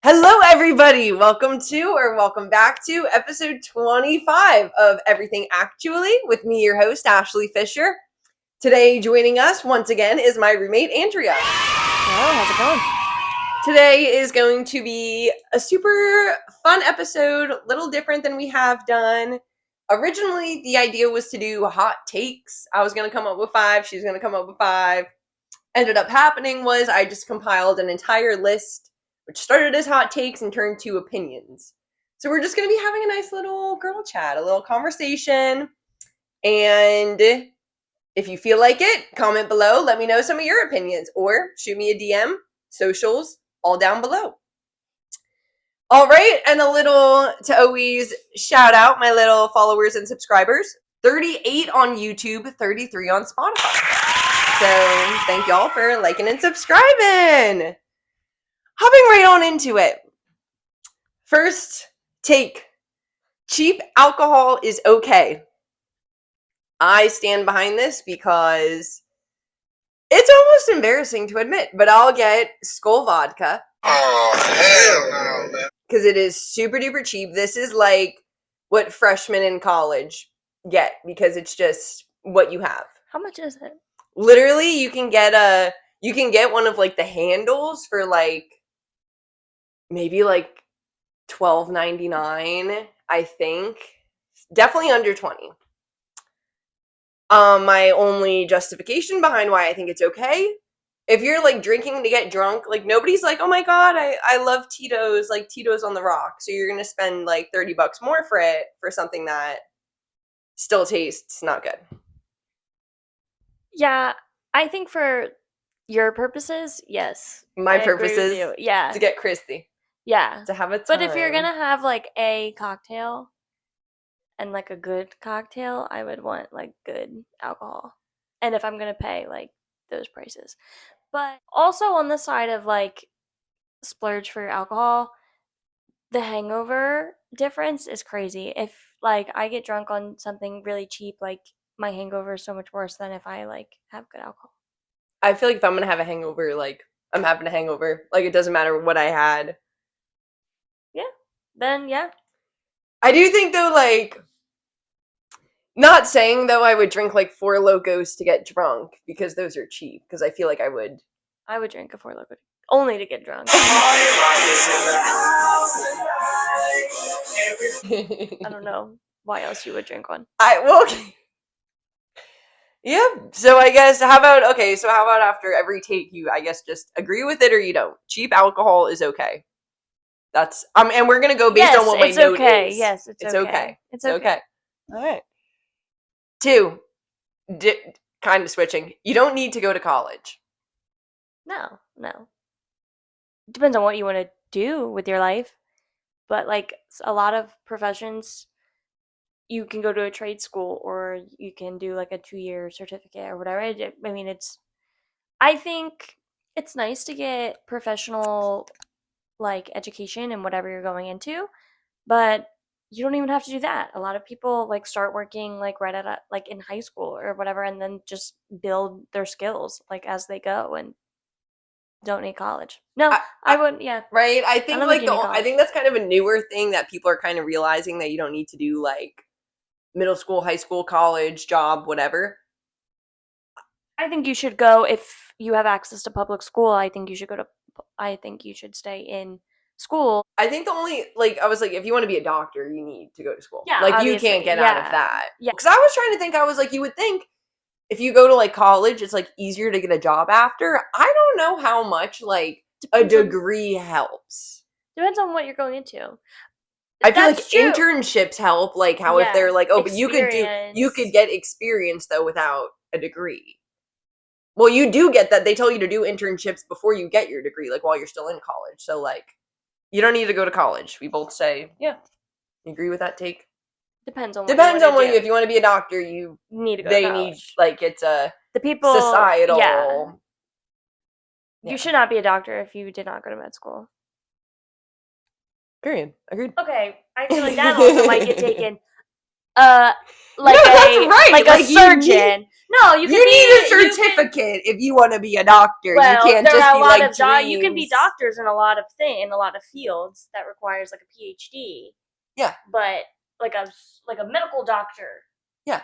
Hello, everybody. Welcome back to episode 25 of Everything Actually with me, your host, Ashley Fisher. Today, joining us once again is my roommate, Andrea. Hello, how's it going? Today is going to be a super fun episode, a little different than we have done. Originally, the idea was to do hot takes. I was going to come up with 5. She's going to come up with 5. Ended up happening was I just compiled an entire list which started as hot takes and turned to opinions. So we're just going to be having a nice little girl chat, a little conversation. And if you feel like it, comment below. Let me know some of your opinions or shoot me a DM, socials, all down below. All right, and a little to always shout out my little followers and subscribers. 38 on YouTube, 33 on Spotify. So thank y'all for liking and subscribing. Hopping right on into it. First take. Cheap alcohol is okay. I stand behind this because it's almost embarrassing to admit, but I'll get Skull vodka. Oh, hell no, man. Because it is super duper cheap. This is like what freshmen in college get because it's just what you have. How much is it? Literally, you can get one of like the handles for like maybe like $12.99, I think. Definitely under 20. My only justification behind why I think it's okay, if you're like drinking to get drunk, like nobody's like, oh my god, I love Tito's, like Tito's on the rock. So you're gonna spend like $30 more for it for something that still tastes not good. Yeah, I think for your purposes, yes. My I agree with purposes, you. Yeah. to get Christy, Yeah. to have a time. But if you're gonna have like a cocktail and like a good cocktail, I would want like good alcohol. And if I'm gonna pay like those prices. But also on the side of like splurge for alcohol, the hangover difference is crazy. If like I get drunk on something really cheap, like my hangover is so much worse than if I like have good alcohol. I feel like if I'm gonna have a hangover, like I'm having a hangover. Like it doesn't matter what I had. Yeah. Then yeah. I do think though, like, not saying though I would drink like Four Locos to get drunk because those are cheap. Because I feel like I would. I would drink a Four Loko only to get drunk. I don't know why else you would drink one. Yeah. So I guess how about after every take you I guess just agree with it or you don't. Cheap alcohol is okay. That's and we're gonna go based on what my note is. Yes, it's okay. It's okay. All right. 2. Kind of switching. You don't need to go to college. No. Depends on what you want to do with your life. But like a lot of professions, you can go to a trade school or you can do like a 2-year certificate or whatever. I mean, I think it's nice to get professional like education in whatever you're going into, but you don't even have to do that. A lot of people like start working like right at like in high school or whatever, and then just build their skills like as they go and don't need college. No, I wouldn't. Yeah, right. I think don't like think you need I think that's kind of a newer thing that people are kind of realizing that you don't need to do like middle school, high school, college, job, whatever. I think you should go if you have access to public school. I think you should stay in school. I think the only like I was like if you want to be a doctor, you need to go to school. Yeah, like you obviously, can't get out of yeah. that. Yeah. Because I was trying to think, I was like, you would think if you go to like college, it's like easier to get a job after. I don't know how much like a degree helps. Depends on what you're going into. I feel like That's true. internships help. Like how if they're like, oh, but you could get experience though without a degree. Well, you do get that. They tell you to do internships before you get your degree, like while you're still in college. So like, you don't need to go to college. We both say, yeah. You agree with that take? Depends on what if you want to be a doctor, you need to go to college. Need like it's a the people societal. Yeah. You should not be a doctor if you did not go to med school. Period. Agreed. Okay, I feel like that also might get taken like No, that's a right. like a Like, you surgeon. No, you can You need a be you can- certificate if you want to be a doctor. You well, can't there just are a be lot like of you can be dreams. doctors in a lot of fields that requires like a PhD. Yeah. But like a medical doctor. Yeah.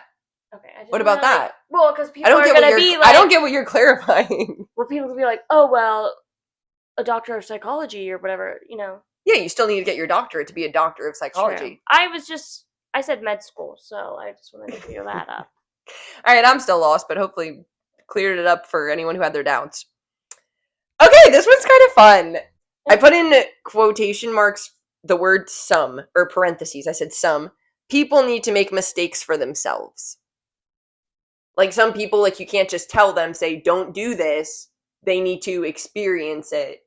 Okay. I just What about wanna, that? well, because I people don't are get what gonna you're. be like, I don't get what you're clarifying. well, people will be like, oh well, a doctor of psychology or whatever, Yeah, you still need to get your doctorate to be a doctor of True. psychology. I said med school, so I just wanted to clear that up. All right, I'm still lost, but hopefully cleared it up for anyone who had their doubts. Okay, this one's kind of fun. I put in quotation marks the word some, or parentheses. I said some. People need to make mistakes for themselves. Like, some people, like, you can't just tell them, say, don't do this. They need to experience it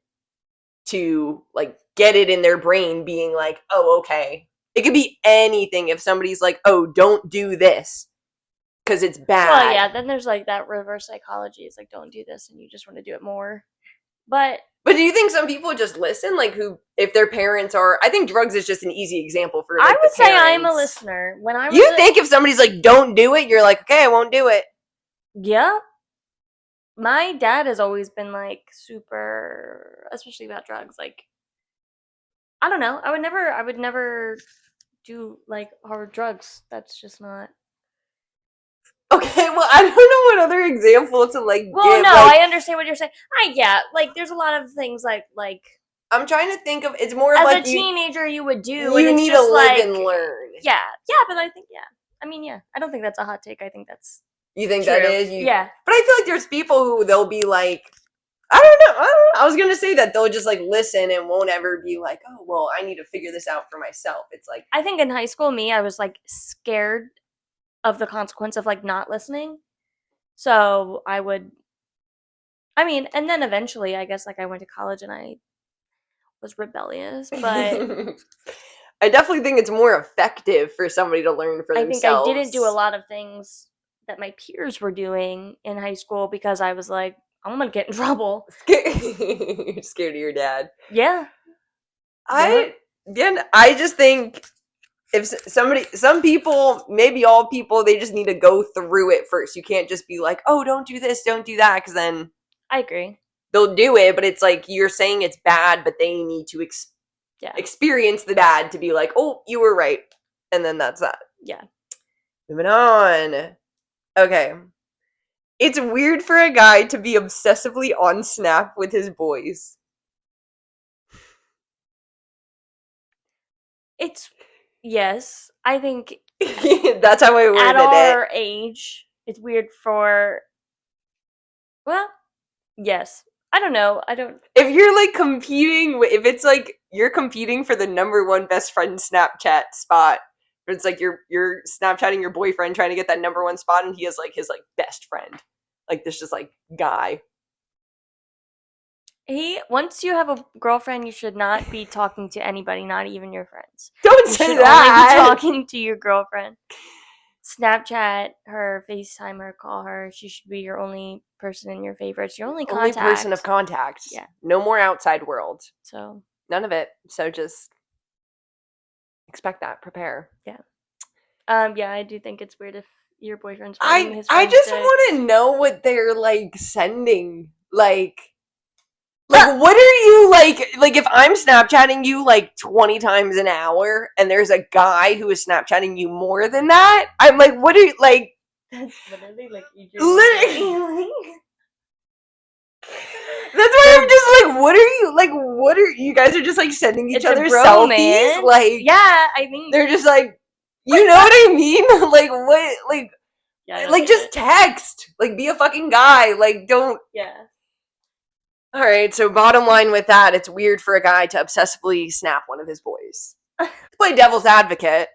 to, like, get it in their brain being like, oh, okay. It could be anything if somebody's like, oh, don't do this because it's bad. Well, yeah, then there's like that reverse psychology. It's like, don't do this and you just want to do it more. But do you think some people just listen? Like, who, if their parents are, I think drugs is just an easy example for, like, I would the say I'm a parents. listener. When I was You think if somebody's like, don't do it, you're like, okay, I won't do it. Yeah. My dad has always been like super, especially about drugs. Like, I don't know. I would never do like hard drugs. That's just not. Okay, well, I don't know what other example to, like, Well, give. no, Like, I understand what you're saying. Yeah, like there's a lot of things like I'm trying to think of, it's more as like a teenager you would do, you and it's need just to live like, and learn. yeah, but I think I mean, yeah, I don't think that's a hot take. I think that's You think true. that is? Yeah. But I feel like there's people who they'll be like, I don't know. I was gonna say that they'll just like listen and won't ever be like, oh, well, I need to figure this out for myself. It's like, I think in high school, I was like scared of the consequence of like not listening. So I mean, and then eventually, I guess like I went to college and I was rebellious, but I definitely think it's more effective for somebody to learn for I think I themselves. didn't do a lot of things that my peers were doing in high school because I was like, I'm gonna get in trouble. You're scared of your dad. Yeah. I just think if some people, maybe all people, they just need to go through it first. You can't just be like, oh, don't do this, don't do that, because then I agree. they'll do it, but it's like you're saying it's bad, but they need to experience the bad to be like, oh, you were right. And then that's that. Yeah. Moving on. Okay. It's weird for a guy to be obsessively on Snap with his boys. Yes, I think That's how I worded at it. our age, it's weird for, well, yes. I don't know. If you're like competing, if it's like you're competing for the #1 best friend Snapchat spot, it's like you're Snapchatting your boyfriend trying to get that #1 spot, and he is like his like best friend, like this just like guy. Once you have a girlfriend, you should not be talking to anybody, not even your friends. Don't You say should that. only be talking to your girlfriend. Snapchat her, FaceTime her, call her. She should be your only person in your favorites, your only contact. Only person of contact. Yeah. No more outside world. So none of it. So just expect that. Prepare. Yeah. Yeah, I do think it's weird if your boyfriend's I just want to know what they're like sending. Like what are you like if I'm Snapchatting you like 20 times an hour and there's a guy who is Snapchatting you more than that, I'm like, what are you like? That's literally like literally. That's why I'm just like, what are you guys are just like sending each other selfies? Like, yeah, I think they're just like, you know what I mean? Like, what, like, yeah, like just text, like, be a fucking guy, like, don't. Yeah. All right, so bottom line with that, it's weird for a guy to obsessively snap one of his boys. To play devil's advocate,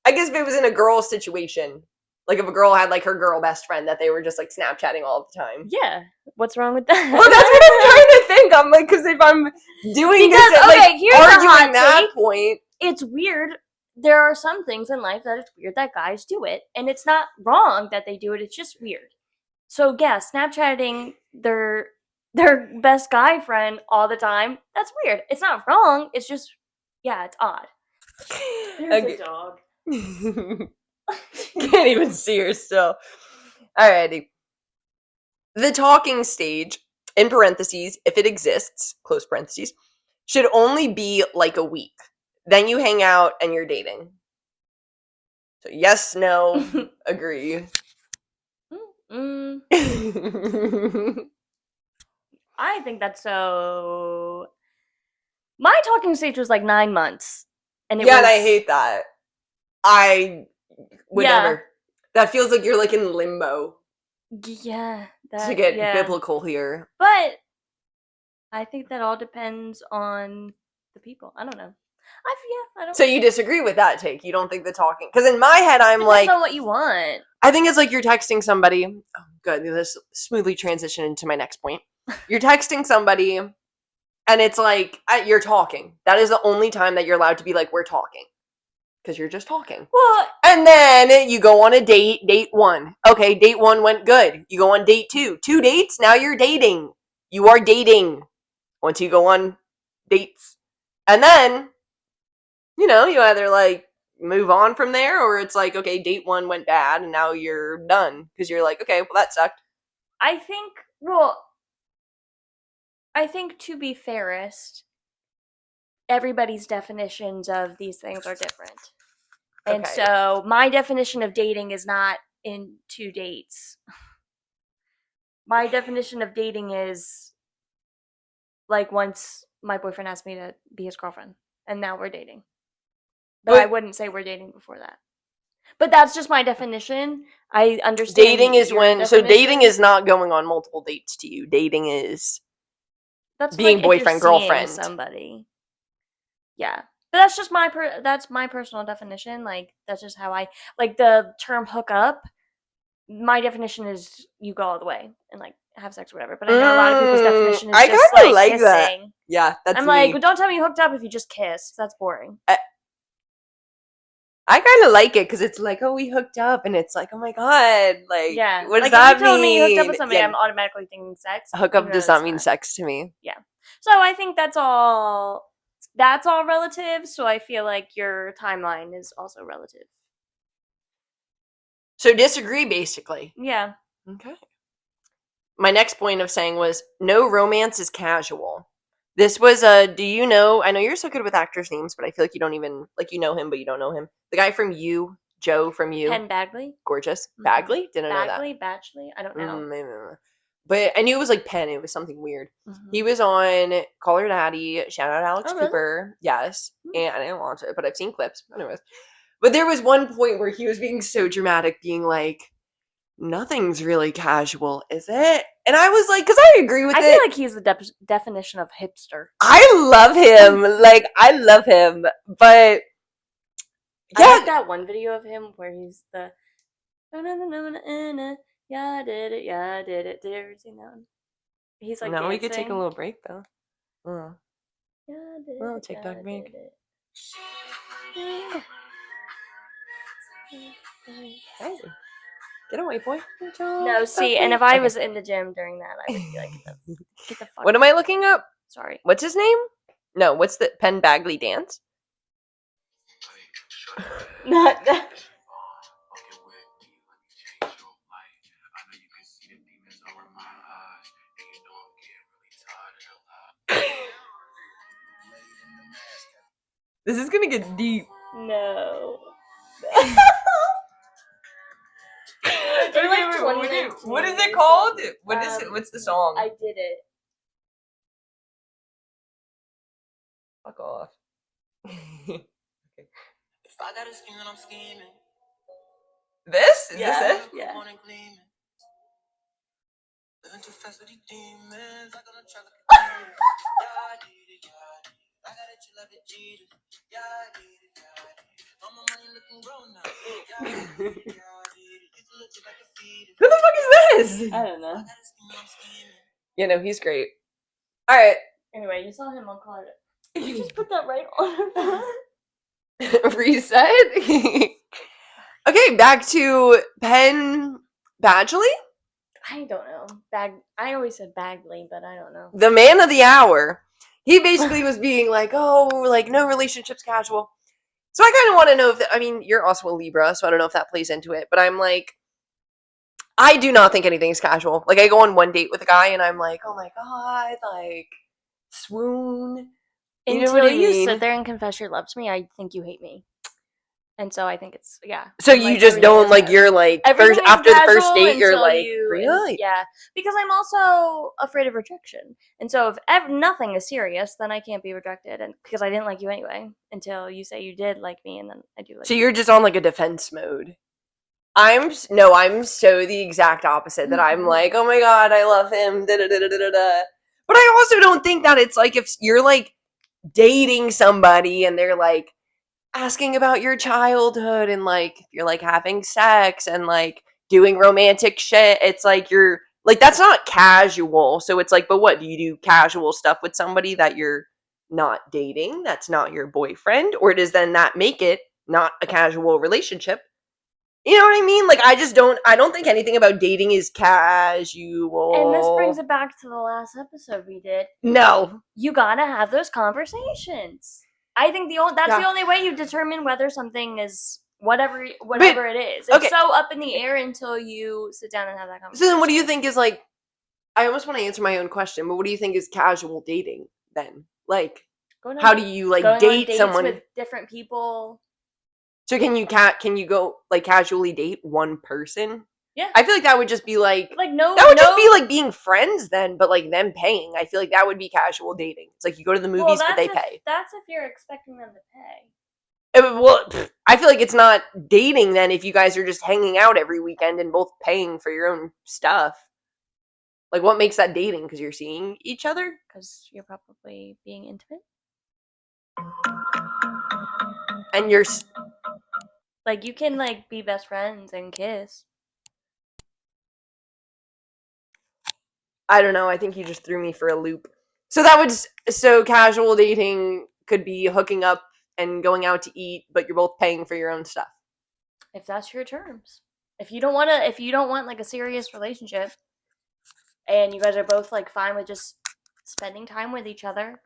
I guess if it was in a girl situation, like if a girl had like her girl best friend that they were just like Snapchatting all the time. Yeah, what's wrong with that? Well, that's what I'm trying to think. I'm like, because if I'm doing this, at, like, here's the hot that take. point, it's weird. There are some things in life that it's weird that guys do it, and it's not wrong that they do it. It's just weird. So yeah, Snapchatting their best guy friend all the time, that's weird. It's not wrong. It's just, yeah, it's odd. There's a dog. Can't even see her still. Alrighty. The talking stage, in parentheses, if it exists, close parentheses, should only be like a week. Then you hang out and you're dating. So yes, no, agree. I think that's so. My talking stage was like 9 months, and it Yeah, was. and I hate that. I would Yeah. never. That feels like you're like in limbo. Yeah, To get yeah. biblical here. But I think that all depends on the people. I don't know. I don't. So you disagree with that take? You don't think the talking? Because in my head, I'm Depends like, on what you want. I think it's like you're texting somebody. Oh, good. This smoothly transition into my next point. You're texting somebody, and it's like you're talking. That is the only time that you're allowed to be like, we're talking. Because you're just talking. Well, and then you go on a date, date 1. Okay, date 1 went good. You go on date 2. 2 dates, now you're dating. You are dating once you go on dates. And then, you either like move on from there, or it's like, okay, date 1 went bad and now you're done. Because you're like, okay, well, that sucked. I think to be fairest, everybody's definitions of these things are different. And Okay. so my definition of dating is not in 2 dates. My definition of dating is like once my boyfriend asked me to be his girlfriend, and now we're dating. But I wouldn't say we're dating before that. But that's just my definition. I understand. Dating is when, so dating is not going on multiple dates to you. Dating is being like boyfriend, if you're girlfriend. seeing somebody. Yeah. But that's just that's my personal definition. Like that's just how I like the term hook up. My definition is you go all the way and like have sex or whatever. But I know a lot of people's definition is just like kissing. That. Yeah, that's I'm me. like, well, don't tell me you hooked up if you just kissed. That's boring. I kind of like it because it's like, oh, we hooked up, and it's like, oh my god, like, yeah. what does like, that if you tell mean? me you hooked up with somebody, I'm automatically thinking sex. Hook up does not mean sex to me. Yeah. So I think that's all relative. So I feel like your timeline is also relative. So disagree, basically. Yeah. Okay. My next point of saying was no romance is casual. This was do you know? I know you're so good with actors' names, but I feel like you don't even like you know him, but you don't know him. The guy from You, Joe from You. Penn Badgley. Gorgeous. Bagley? Didn't know that. Badgley. I don't know. But I knew it was like Penn. It was something weird. He was on Call Her Daddy. Shout out Alex Cooper. Really? Yes. And I didn't watch it, but I've seen clips. Anyways. But there was one point where he was being so dramatic, being like, nothing's really casual, is it? And I was like, because I agree with it. I feel like he's the definition of hipster. I love him. Like, I love him. But, yeah. I like that one video of him where he's the... Yeah, I did it. Yeah, I did it. Did you ever see that one? He's like dancing. We could take a little break, though. Yeah, I did little TikTok break. Hey. Get away, boy. No, see, and if I was in the gym during that, I would be like, get the fuck What am I looking up? Sorry. What's his name? No, what's the Penn Badgley dance? Not that. This is gonna get deep. No. What is it called? What is it? What's the song? I did it. Fuck off. Okay. This? Is this it? Yeah. Who the fuck is this? I don't know. You know, he's great. Alright. Anyway, you saw him on Call It. You just put that right on her. Reset? Okay, back to Penn Badgley? I don't know. I always said Bagley, but I don't know. The man of the hour. He basically was being like, oh, like, no relationship's casual. So I kind of want to know if I mean, you're also a Libra, so I don't know if that plays into it. But I'm like, I do not think anything's casual. Like I go on one date with a guy, and I'm like, oh my god, like swoon. You know what Until I you mean? sit there and confess your love to me, I think you hate me. And so I think it's, yeah. So I'm you like, just everything don't is like casual. you're like Everything first is after the first casual date, you're until like, you, really? yeah. Because I'm also afraid of rejection. And so if nothing is serious, then I can't be rejected. And because I didn't like you anyway until you say you did like me, and then I do like So you. you're just on like a defense mode. I'm so the exact opposite. That I'm like, oh my god, I love him. Da, da, da, da, da, da. But I also don't think that it's like if you're like dating somebody and they're like asking about your childhood and like you're like having sex and like doing romantic shit, it's like you're like that's not casual. So it's like, but what do you do casual stuff with somebody that you're not dating? That's not your boyfriend, or does then that make it not a casual relationship? You know what I mean? Like I don't think anything about dating is And this brings casual. it back to the last episode we did. No. You gotta have those conversations. I think that's the Yeah. only way you determine whether something is whatever But it is. It's okay. so up in the air until you sit down and have that So conversation. then what do you think is like I almost want to answer my own question, but what do you think is casual dating then? Like how do you like going on date dates someone? with different people? So can you go like casually date one person? Yeah. I feel like that would just be like no, that would just be like being friends then, but like them paying. I feel like that would be casual dating. It's like you go to the movies, but they pay. That's if you're expecting them to pay. Well, I feel like it's not dating then if you guys are just hanging out every weekend and both paying for your own stuff. Like, what makes that dating? Because you're seeing each other? Because you're probably being intimate. And you're. Like, you can, like, be best friends and kiss. I don't know. I think you just threw me for a loop. So that would. So casual dating could be hooking up and going out to eat, but you're both paying for your own stuff. If that's your terms. If you don't want, like, a serious relationship, and you guys are both like fine with just spending time with each other,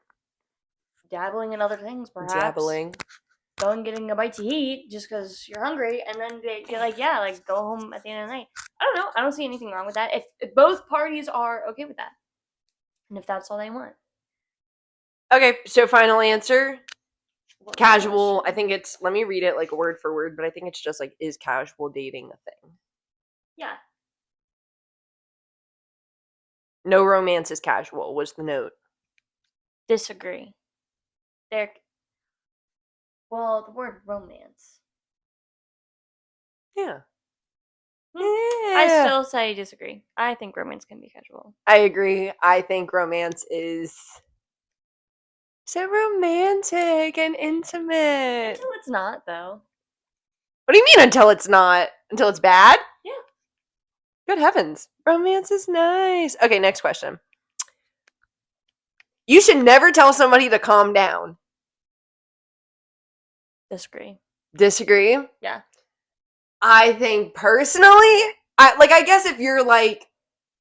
dabbling in other things, perhaps Dabbling. going getting a bite to eat just because you're hungry, and then you're like, yeah, like go home at the end of the night. I don't know. I don't see anything wrong with that if both parties are okay with that, and if that's all they want. Okay, so final answer. Casual. I think it's. Let me read it like word for word, but I think it's just like, is casual dating a thing? Yeah. No romance is casual was the note. Disagree. Well, the word romance. Yeah. Yeah. I still say disagree. I think romance can be casual. I agree. I think romance is so romantic and intimate. Until it's not, though. What do you mean until it's not? Until it's bad? Yeah. Good heavens. Romance is nice. Okay, next question. You should never tell somebody to calm down. Disagree. Disagree? Yeah. I think personally, I guess if you're like,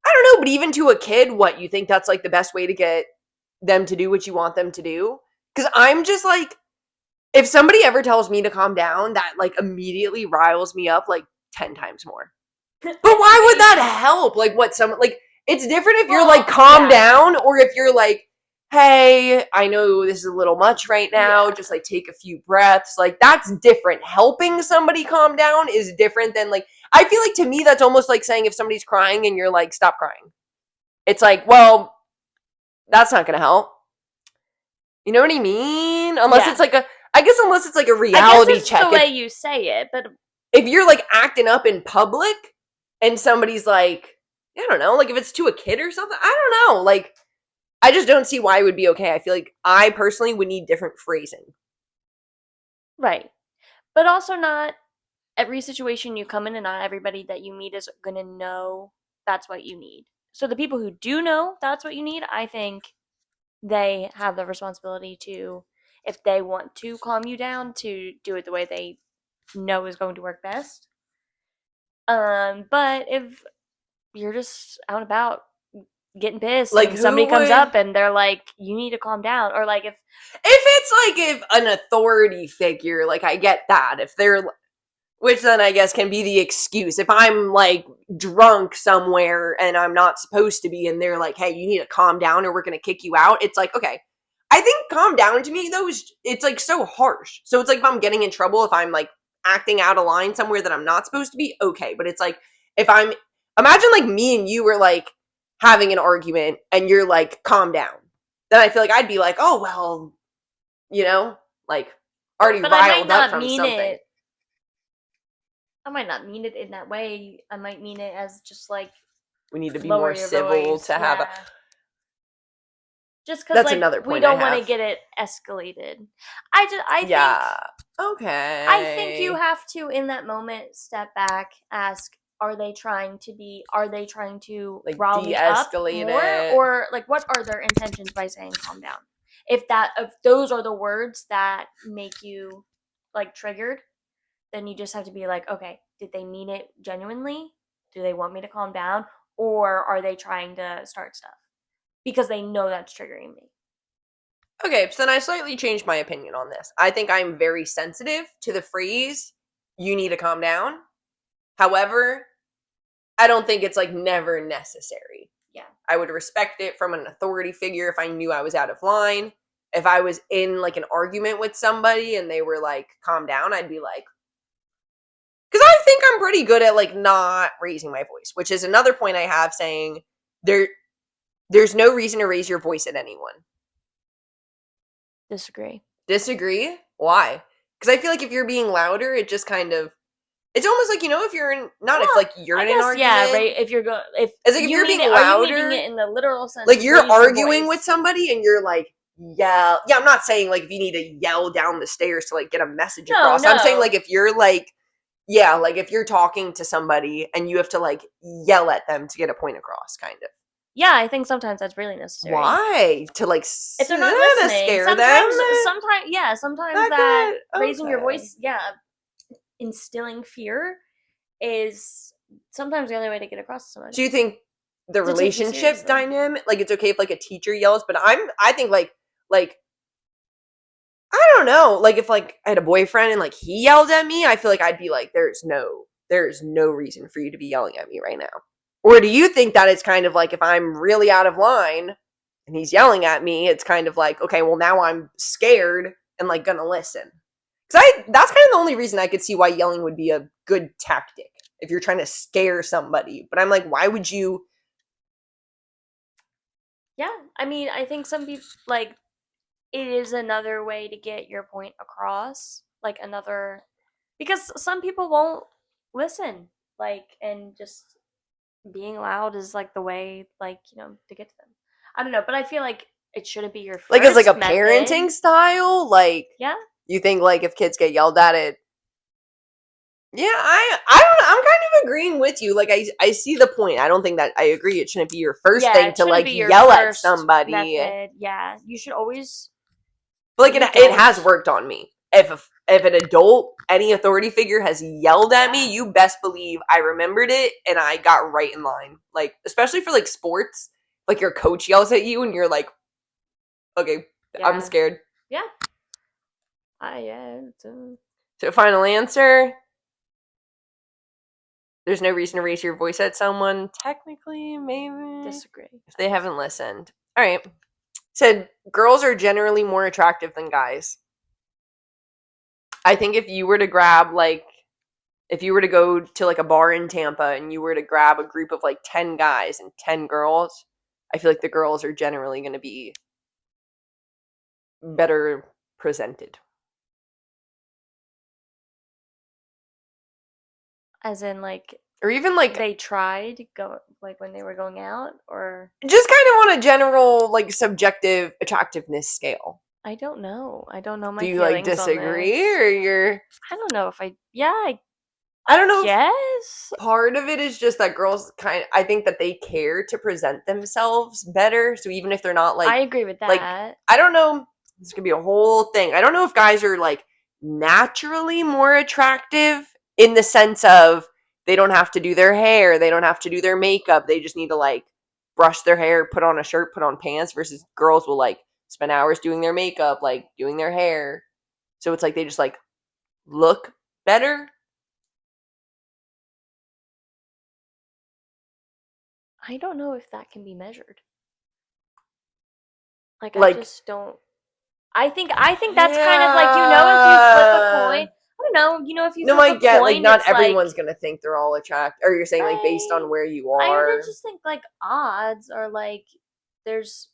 I don't know, but even to a kid, what you think that's like the best way to get them to do what you want them to do? Because I'm just like, if somebody ever tells me to calm down, that like immediately riles me up like 10 times more. But why would that help? Like what someone like it's different if you're like calm down or if you're like, hey, I know this is a little much right now, just like take a few breaths. Like that's different. Helping somebody calm down is different than like I feel like to me that's almost like saying if somebody's crying and you're like, stop crying. It's like, well, that's not gonna help. You know what I mean? Unless it's like unless it's like a reality check. The way you say it, but if you're like acting up in public and somebody's like, I don't know, like if it's to a kid or something, I don't know. Like, I just don't see why it would be okay. I feel like I personally would need different phrasing. Right. But also not every situation you come in and not everybody that you meet is going to know that's what you need. So the people who do know that's what you need, I think they have the responsibility to, if they want to calm you down, to do it the way they know is going to work best. But if you're just out and about getting pissed Like, and who somebody comes would- up and they're like, you need to calm down. Or like if it's like if an authority figure, like I get that. If they're, which then I guess can be the excuse. If I'm like drunk somewhere and I'm not supposed to be, and they're like, hey, you need to calm down or we're going to kick you out. It's like, okay. I think calm down to me, though, it's like so harsh. So it's like if I'm getting in trouble, if I'm like acting out of line somewhere that I'm not supposed to be, okay. But it's like if I'm, imagine like me and you were like having an argument and you're like, calm down. Then I feel like I'd be like, oh, well, you know, like already but I might riled up not from mean something. it. I might not mean it in that way. I might mean it as just like We need to be lower more your civil voice. to have a. Just because That's like another we point don't I want to have. get it escalated. I Yeah. think Okay. I think you have to in that moment step back, ask, are they trying to like rile me up de-escalate more, it. or like what are their intentions by saying calm down? If those are the words that make you like triggered, then you just have to be like, okay, did they mean it genuinely? Do they want me to calm down, or are they trying to start stuff because they know that's triggering me? Okay, so then I slightly changed my opinion on this. I think I'm very sensitive to the phrase, you need to calm down. However, I don't think it's like never necessary. Yeah. I would respect it from an authority figure if I knew I was out of line. If I was in like an argument with somebody and they were like, calm down, I'd be like, because I think I'm pretty good at like not raising my voice, which is another point I have saying there's no reason to raise your voice at anyone. Disagree. Disagree? Why? Because I feel like if you're being louder, it just kind of, it's almost like, you know, if you're in, not if like you're in an argument. Yeah, right. If you're if it's like if you you're mean being it, louder, are you meaning it in the literal sense? like you're raise your arguing voice? with somebody and you're like, yell. Yeah, I'm not saying like if you need to yell down the stairs to like get a message across. I'm saying like if you're like, yeah, like if you're talking to somebody and you have to like yell at them to get a point across, kind of. Yeah, I think sometimes that's really necessary. Why? To like if they're not listening, scare sometimes, them? sometimes that raising your voice, instilling fear is sometimes the only way to get across to somebody. Do you think the relationship dynamic, like it's okay if like a teacher yells, but I think like I don't know, like if like I had a boyfriend and like he yelled at me, I feel like I'd be like, there's no reason for you to be yelling at me right now. Or do you think that it's kind of like if I'm really out of line and he's yelling at me, it's kind of like, okay, well now I'm scared and like gonna listen. Because that's kind of the only reason I could see why yelling would be a good tactic if you're trying to scare somebody. But I'm like, why would you? Yeah, I mean, I think some people like it is another way to get your point across, like another, because some people won't listen, like, and just being loud is like the way, like, you know, to get to them. I don't know, but I feel like it shouldn't be your first like it's like a method. Parenting style, like you think like if kids get yelled at it. Yeah, I don't know. I'm kind of agreeing with you. Like I see the point. I don't think that I agree. It shouldn't be your first thing to like yell at somebody. Method. Yeah, you should always. But like it has worked on me. If an adult, any authority figure has yelled at me, you best believe I remembered it and I got right in line. Like especially for like sports, like your coach yells at you and you're like, okay, I'm scared. Yeah. I am. So final answer. There's no reason to raise your voice at someone. Technically, maybe. Disagree. If they haven't listened. All right. Said girls are generally more attractive than guys. I think if you were to grab if you were to go to like a bar in Tampa and you were to grab a group of like 10 guys and 10 girls, I feel like the girls are generally going to be better presented. As in like, or even like they tried go like when they were going out, or just kind of on a general like subjective attractiveness scale. I don't know my Do you feelings like disagree on this. or you're? I don't know if I don't know. Yes. Part of it is just that girls I think that they care to present themselves better. So even if they're not like, I agree with that. Like, I don't know. This could be a whole thing. I don't know if guys are like naturally more attractive in the sense of they don't have to do their hair, they don't have to do their makeup. They just need to like brush their hair, put on a shirt, put on pants, versus girls will like spend hours doing their makeup, like doing their hair. So it's like they just like look better. I don't know if that can be measured. Like, I Like, just don't. I think that's kind of like, if you flip a coin. I don't know. If you No, flip I a get coin, like not it's everyone's like, gonna think they're all attractive, or you're saying like based on right. where you I are. just think like odds are like there's.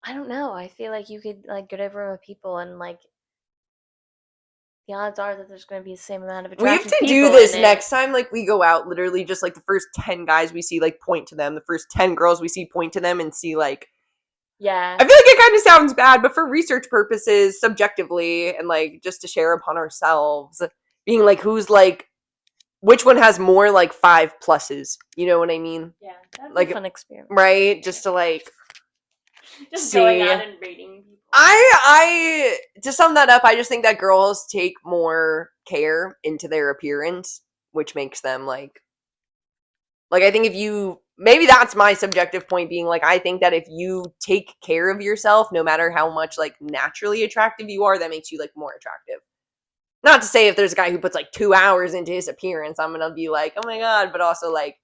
I don't know. I feel like you could like go to a room of people and like the odds are that there's going to be the same amount of We have attractive to people do this in next it. time. Like we go out, literally just like the first 10 guys we see, like point to them. The first 10 girls we see, point to them, and see like. Yeah. I feel like it kind of sounds bad, but for research purposes, subjectively, and like just to share upon ourselves, being like who's like, which one has more like 5 pluses? You know what I mean? Yeah, that'd be Like, a fun experiment. right? Just to like Just see. going out and rating people. I to sum that up, I just think that girls take more care into their appearance, which makes them like I think if you, maybe that's my subjective point, being like, I think that if you take care of yourself, no matter how much like naturally attractive you are, that makes you like more attractive. Not to say if there's a guy who puts like 2 hours into his appearance, I'm gonna be like, oh my god, but also like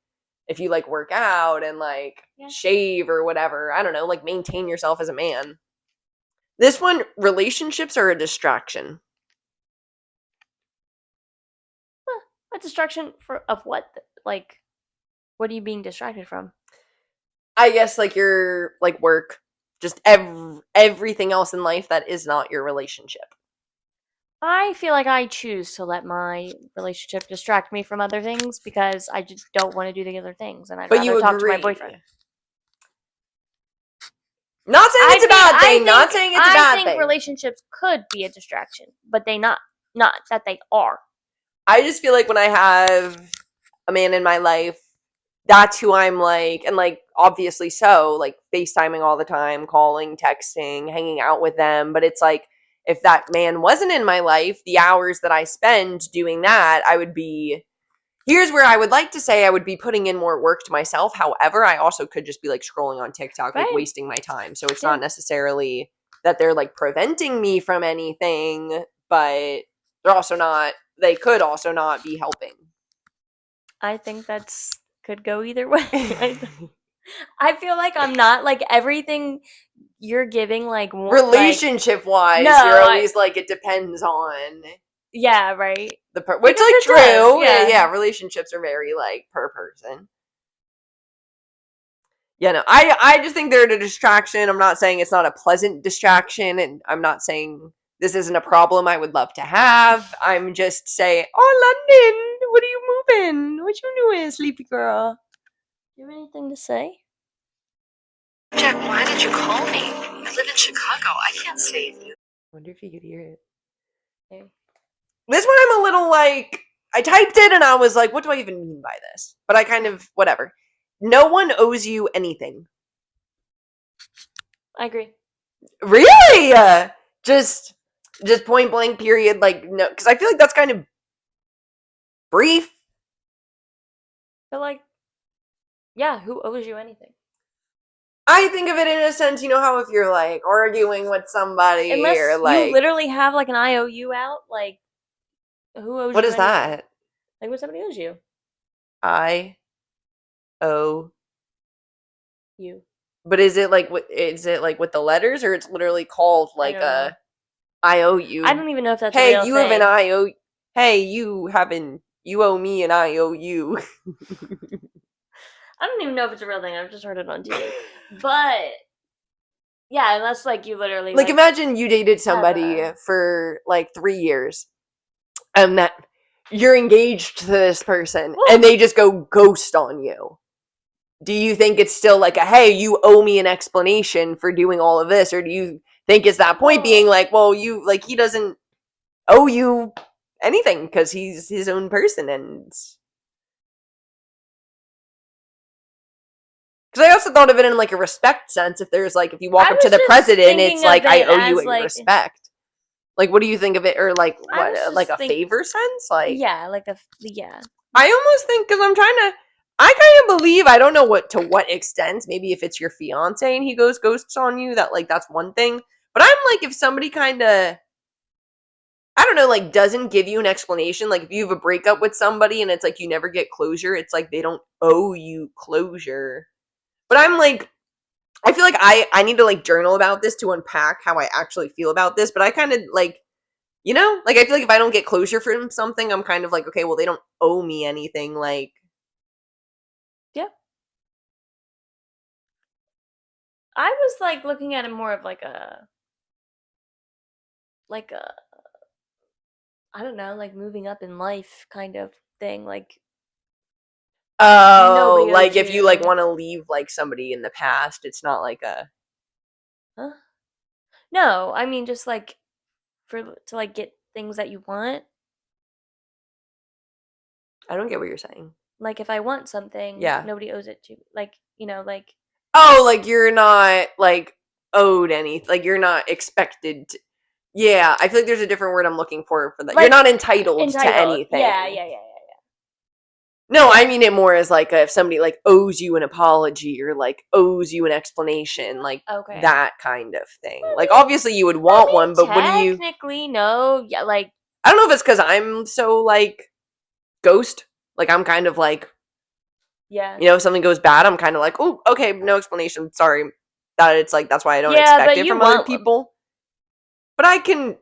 if you like work out and like shave or whatever, I don't know, like maintain yourself as a man. This one, relationships are a distraction. A distraction of what? Like, what are you being distracted from? I guess like your like work, just everything else in life that is not your relationship. I feel like I choose to let my relationship distract me from other things because I just don't want to do the other things, and I'd But rather you talk to my agree. boyfriend. Not saying it's a bad thing. Not saying it's a bad I think thing. relationships could be a distraction, but they not that they are. I just feel like when I have a man in my life, that's who I'm like, and like obviously so, like FaceTiming all the time, calling, texting, hanging out with them. But it's like if that man wasn't in my life, the hours that I spend doing that, I would be. Here's where I would like to say I would be putting in more work to myself. However, I also could just be like scrolling on TikTok, like wasting my time. So it's not necessarily that they're like preventing me from anything, but they're also not, they could also not be helping. I think that's could go either way. I feel like I'm not like everything you're giving like relationship wise, no, you're always like it depends on yeah, right. the which Because like it true, does, yeah, relationships are very like per person. Yeah, no, I just think they're a distraction. I'm not saying it's not a pleasant distraction, and I'm not saying this isn't a problem I would love to have. I'm just saying, oh, London, what are you moving? What you doing, sleepy girl? Do you have anything to say? Jack, why did you call me? I live in Chicago. I can't save you. I wonder if you could hear it. Okay. This one I'm a little like, I typed it and I was like, what do I even mean by this? But I kind of, whatever. No one owes you anything. I agree. Really? Just point blank period, like, no, because I feel like that's kind of brief. But like, yeah, who owes you anything? I think of it in a sense, you know how if you're like arguing with somebody Unless or you like literally have like an IOU out, like who owes what you is anything? that? Like when somebody owes you. I O You. But is it like with the letters, or it's literally called I like don't know. I owe you? I don't even know if that's a Hey, real you thing. have an IO. Hey, you owe me an IOU. I don't even know if it's a real thing. I've just heard it on TV. But yeah, unless like you literally Like imagine you dated somebody for like 3 years and that you're engaged to this person and they just go ghost on you. Do you think it's still like a, hey, you owe me an explanation for doing all of this? Or do you think it's that point being like, well, you, like, he doesn't owe you anything because he's his own person? And because I also thought of it in like a respect sense. If there's like, if you walk up to the president, it's like, I owe you a respect. Like, what do you think of it? Or like, what, like a favor sense? Like, yeah, like yeah. I almost think, because I'm trying to, I kind of believe, I don't know to what extent, maybe if it's your fiance and he goes ghosts on you, that like that's one thing. But I'm like, if somebody kind of, I don't know, like doesn't give you an explanation, like if you have a breakup with somebody and it's like you never get closure, it's like they don't owe you closure. But I'm like, I feel like I need to like journal about this to unpack how I actually feel about this. But I kind of like, you know, like I feel like if I don't get closure from something, I'm kind of like, okay, well, they don't owe me anything. Like, Yeah. I was like looking at it more of like a I don't know, like moving up in life kind of thing. Like oh, nobody owes like if you like you. want to leave like somebody in the past, it's not like a. Huh? No, I mean just like to like get things that you want. I don't get what you're saying. Like if I want something, Yeah. nobody owes it to me. Like, you know, like Oh, like you're not like owed anything. Like you're not expected to. Yeah, I feel like there's a different word I'm looking for that. You're like not entitled to entitled. anything. Yeah. No, I Yeah. mean it more as like if somebody like owes you an apology or like owes you an explanation, like Okay. that kind of thing. I Like mean- obviously you would want one, but what do you? Technically, no. Yeah, like I don't know if it's because I'm so like ghost. Like I'm kind of like, yeah. you know, if something goes bad, I'm kind of like, oh, okay, no explanation. Sorry. That it's like that's why I don't Yeah, expect but it you from other want people. But I can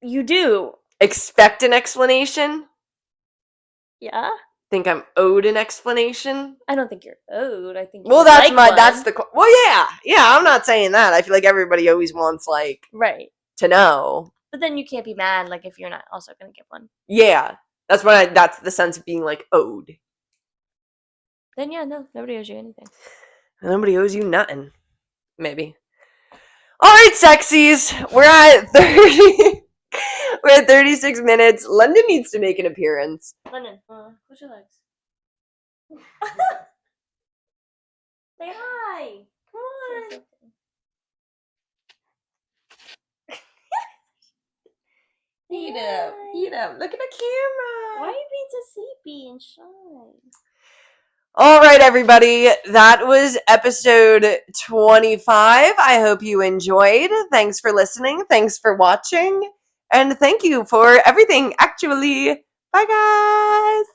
you do. expect an explanation. Yeah. Think I'm owed an explanation. I don't think you're owed. I think you Well, would that's like my one. that's the well, yeah. I'm not saying that. I feel like everybody always wants like right. to know. But then you can't be mad like if you're not also gonna get one. Yeah, that's the sense of being like owed. Then yeah, no, nobody owes you anything. Nobody owes you nothing. Maybe. All right, sexies. We're at 30. We're at 36 minutes. London needs to make an appearance. London, push your legs. Say hi. Come on. Eat up. Eat up. Look at the camera. Why are you being so sleepy and shy? All right, everybody. That was episode 25. I hope you enjoyed. Thanks for listening. Thanks for watching. And thank you for everything, actually. Bye, guys.